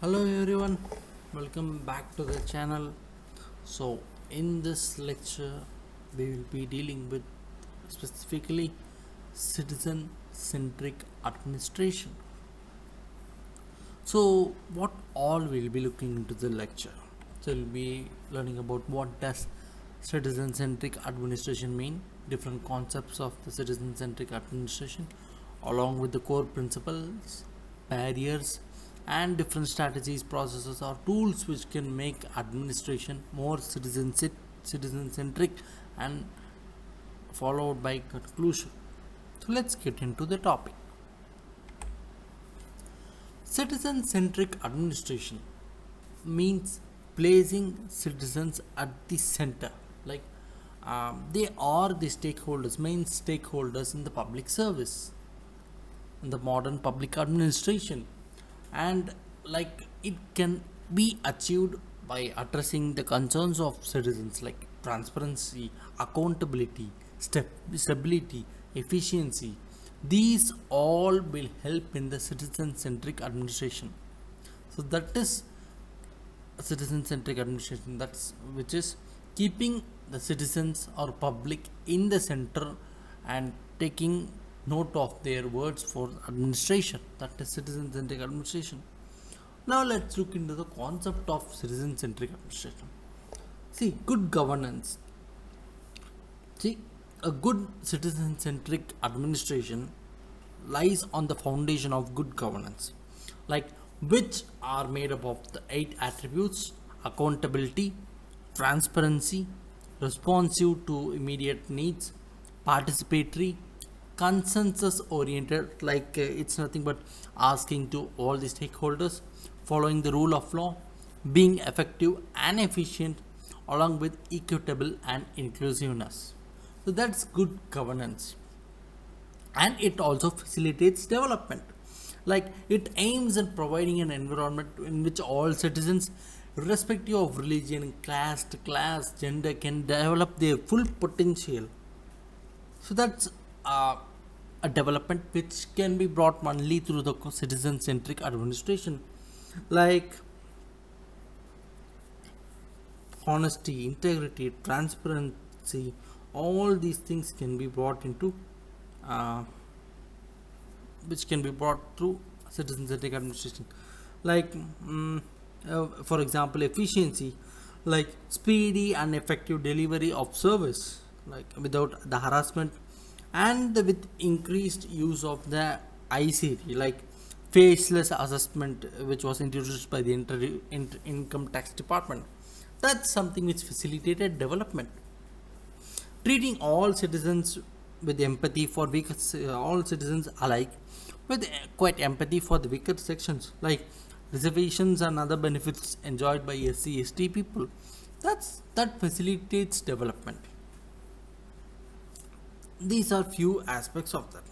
Hello everyone, welcome back to the channel. So, in this lecture, we will be dealing with specifically citizen centric administration. So, what all we'll be looking into the lecture. So, we'll be learning about what does citizen centric administration mean, different concepts of the citizen centric administration, along with the core principles, barriers, and different strategies, processes, or tools which can make administration more citizen centric and followed by conclusion. So, let's get into the topic. Citizen centric administration means placing citizens at the center. Like they are the stakeholders, main stakeholders in the public service, in the modern public administration, and like it can be achieved by addressing the concerns of citizens like transparency, accountability, stability, efficiency. These all will help in the citizen centric administration. So that is citizen centric administration, that's which is keeping the citizens or public in the center and taking note of their words for administration. That is citizen centric administration. Now let's look into the concept of citizen centric administration. See, good governance. See, a good citizen centric administration lies on the foundation of good governance, like which are made up of the eight attributes: accountability, transparency, responsive to immediate needs, participatory, consensus oriented, like it's nothing but asking to all the stakeholders, following the rule of law, being effective and efficient, along with equitable and inclusiveness. So that's good governance, and it also facilitates development, like it aims at providing an environment in which all citizens, irrespective of religion, class, gender, can develop their full potential. So that's a development which can be brought only through the citizen centric administration, like honesty, integrity, transparency. All these things can be brought into uh, which can be brought through citizen centric administration, like for example efficiency, like speedy and effective delivery of service, like without the harassment, and with increased use of the ICT, like faceless assessment, which was introduced by the income tax department. That's something which facilitated development. Treating all citizens with empathy for weaker, all citizens alike with quite empathy for the weaker sections, like reservations and other benefits enjoyed by SC/ST people. That facilitates development. These are few aspects of that.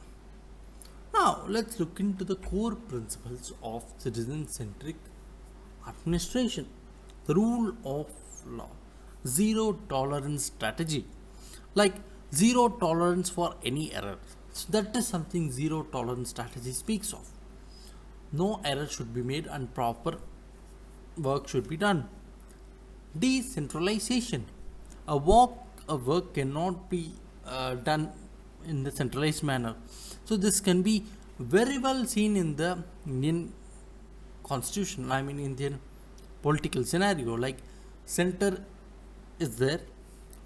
Now let's look into the core principles of citizen centric administration. The rule of law, zero tolerance strategy, like zero tolerance for any error. So that is something zero tolerance strategy speaks of. No error should be made and proper work should be done. Decentralization. A work cannot be done in the centralized manner. So this can be very well seen in the Indian constitution. I mean Indian political scenario. Like center is there,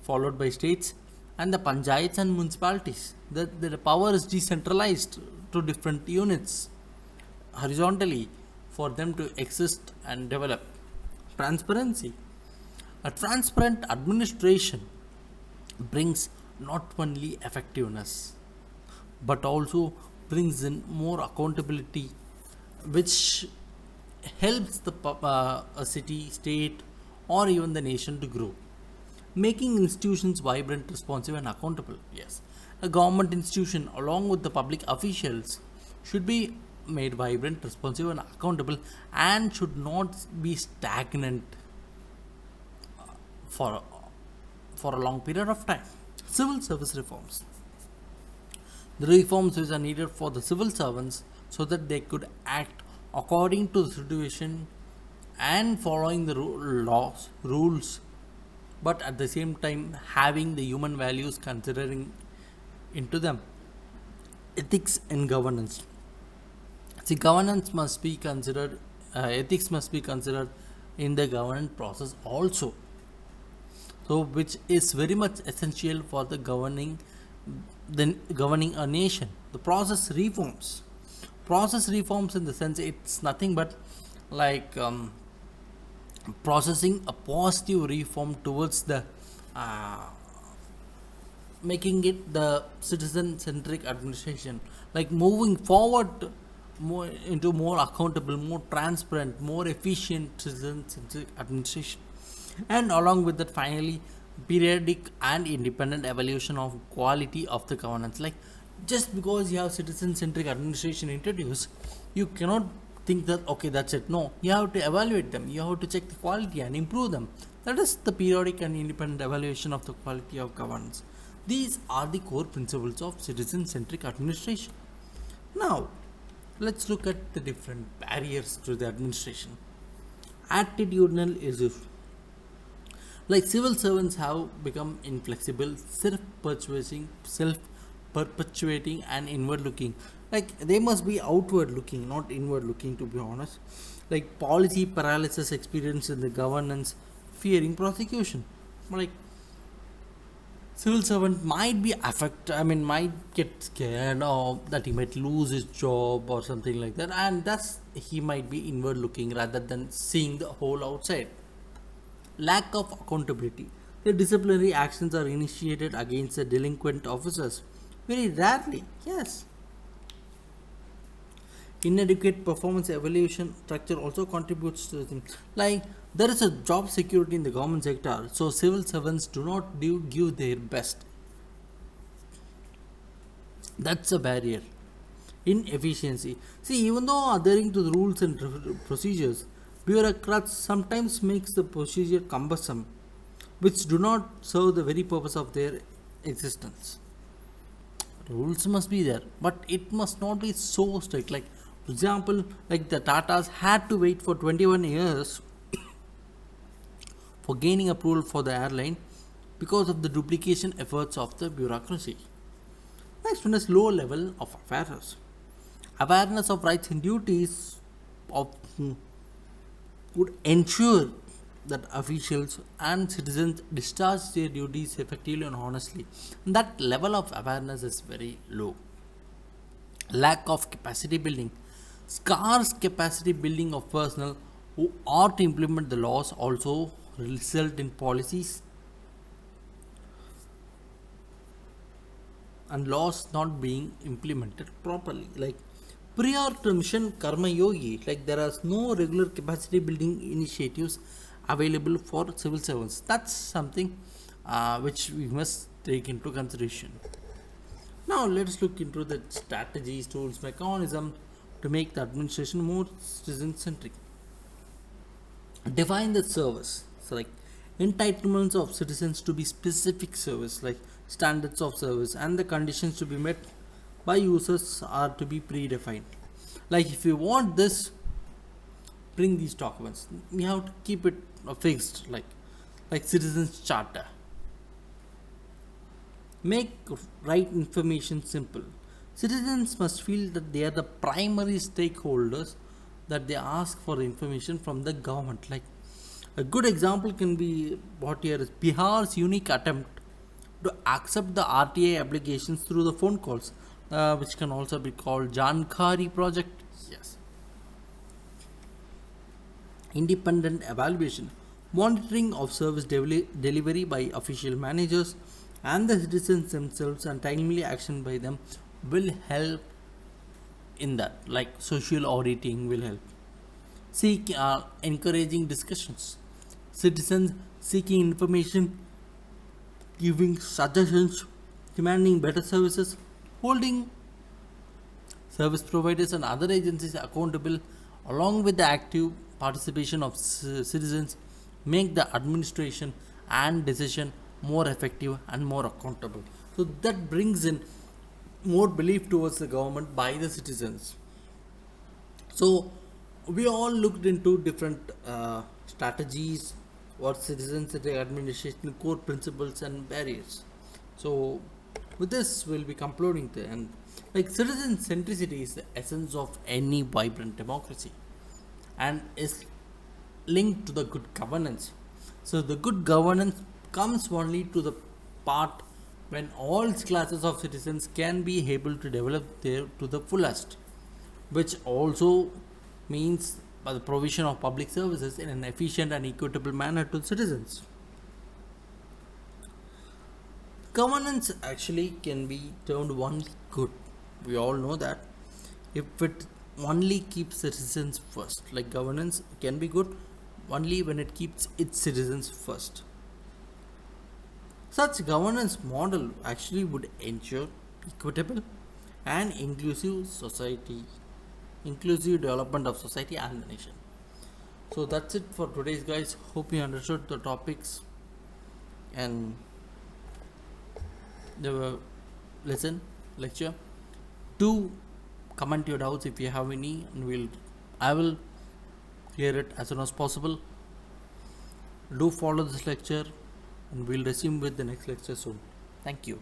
followed by states and the panchayats and municipalities. The power is decentralized to different units horizontally for them to exist and develop. Transparency. A transparent administration brings not only effectiveness but also brings in more accountability, which helps a city, state, or even the nation to grow, making institutions vibrant, responsive, and accountable. Yes, a government institution, along with the public officials, should be made vibrant, responsive, and accountable, and should not be stagnant for for a long period of time. Civil service reforms. The reforms which are needed for the civil servants so that they could act according to the situation and following the laws rules, but at the same time having the human values considering into them. Ethics and governance. See, governance must be considered, ethics must be considered in the governance process also. So, which is very much essential for the governing a nation. The process reforms in the sense it's nothing but like processing a positive reform towards the uh, making it the citizen centric administration, like moving forward more into more accountable, more transparent, more efficient citizen centric administration. And along with that, finally, periodic and independent evaluation of quality of the governance. Like, just because you have citizen centric administration introduced, you cannot think that okay, that's it. No, you have to evaluate them, you have to check the quality and improve them. That is the periodic and independent evaluation of the quality of governance. These are the core principles of citizen centric administration. Now, let's look at the different barriers to the administration. Attitudinal issues. Like civil servants have become inflexible, self perpetuating, and inward looking. Like they must be outward looking, not inward looking, to be honest. Like policy paralysis experience in the governance, fearing prosecution. Like civil servant might be affected, might get scared or that he might lose his job or something like that, and thus he might be inward looking rather than seeing the whole outside. Lack of accountability. The disciplinary actions are initiated against the delinquent officers. Very rarely, yes. Inadequate performance evaluation structure also contributes to the thing. Like there is a job security in the government sector, so civil servants do not give their best. That's a barrier. Inefficiency. See, even though adhering to the rules and procedures, bureaucrats sometimes makes the procedure cumbersome, which do not serve the very purpose of their existence. Rules must be there, but it must not be so strict. Like, for example, like the Tatas had to wait for 21 years for gaining approval for the airline because of the duplication efforts of the bureaucracy. Next one is low level of awareness. Awareness of rights and duties of would ensure that officials and citizens discharge their duties effectively and honestly. And that level of awareness is very low. Lack of capacity building. Scarce capacity building of personnel who are to implement the laws also result in policies and laws not being implemented properly. Like prior to mission Karma Yogi, like there are no regular capacity building initiatives available for civil servants. That's something which we must take into consideration. Now let's look into the strategies, tools, mechanism to make the administration more citizen centric. Define the service. So like entitlements of citizens to be specific service, like standards of service and the conditions to be met by users are to be predefined. Like if you want this, bring these documents. We have to keep it fixed, like citizens charter. Make right information simple. Citizens must feel that they are the primary stakeholders, that they ask for information from the government. Like a good example can be what here is Bihar's unique attempt to accept the RTI applications through the phone calls, which can also be called Jankari project. Yes. Independent evaluation. Monitoring of service delivery by official managers and the citizens themselves and timely action by them will help in that. Like social auditing will help. Seek encouraging discussions. Citizens seeking information, giving suggestions, demanding better services, holding service providers and other agencies accountable, along with the active participation of citizens, make the administration and decision more effective and more accountable. So that brings in more belief towards the government by the citizens. So We all looked into different strategies, what citizens administration core principles and barriers. So with this we'll be concluding the end. Like citizen centricity is the essence of any vibrant democracy and is linked to the good governance. So the good governance comes only to the part when all classes of citizens can be able to develop their to the fullest, which also means by the provision of public services in an efficient and equitable manner to citizens. Governance actually can be termed only good. We all know that if it only keeps citizens first, like governance can be good only when it keeps its citizens first. Such governance model actually would ensure equitable and inclusive development of society and the nation. So that's it for today's guys. Hope you understood the topics and the lesson lecture. Do comment your doubts if you have any, and I will clear it as soon as possible. Do follow this lecture, and we'll resume with the next lecture soon. Thank you.